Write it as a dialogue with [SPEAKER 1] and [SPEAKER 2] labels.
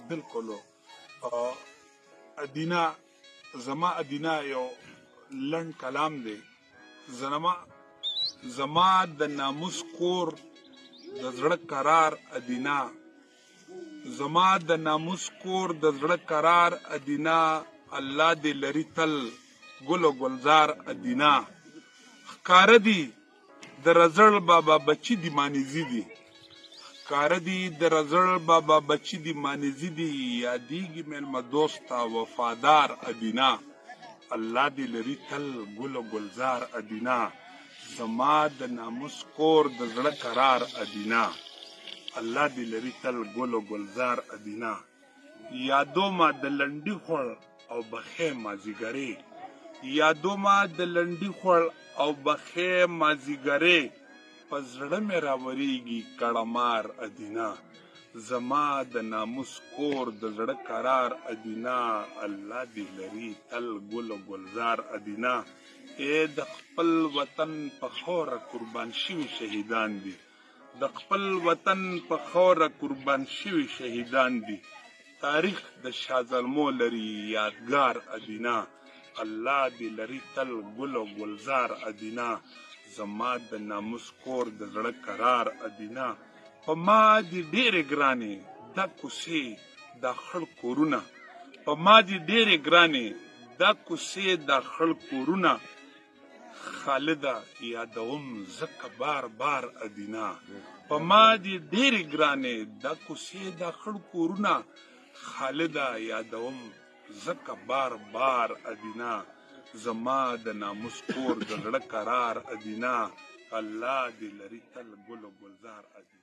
[SPEAKER 1] بالکل ادینا زما ادینا یو لنډ کلام دی. زما د ناموس کور د زړه قرار ادینا، زما د ناموس کور د زړه قرار ادینا، الله دې لري تل ګل و ګلزار ادینا. ښکاره دي د رزړ بابا بچي دي مانیزي دي، ښکاره دي د رزړ بابا بچي دي مانیزي دي، یادیږي میلمه دوسته وفادار ادینا، الله دې لري تل ګل و ګلزار ادینا. زما د ناموس کور د زړه قرار ادینا، الله دې لري تل ګل و ګلزار ادینا. یادومه د لنډي خوړ او بخې مازیګرې، یادومه د لنډي خوړ او بخې مازیګرې، په زړه مې راورېږي کړمار ادینا. زما د ناموس کور د زړه قرار ادینا، الله دې لري تل ګل و ګلزار ادینا. ای د خپل وطن په خاوره قربان شوي شهیدان دي، د خپل وطن په خاوره قربان شوي شهیدان دي، تاریخ د شاه زلمو لري یادګار ادینا، الله دې لري تل ګل و ګلزار ادینا. زما د ناموس کور د زړه قرار ادینا. په ما دي ډېرې ګرانې دا کوڅې دا خړ کورونه، په ما دي ډېرې ګرانې دا کوڅې دا خړ کورونه، خالده یادوم ځکه بار بار ادینا. په ما دي ډېرې ګرانې دا کوڅې دا خړ کورونه، خالده یادوم ځکه بار بار ادینا. زما د ناموس کور د زړه قرار ادینا، الله دې لري تل ګل و ګلزار ادینا.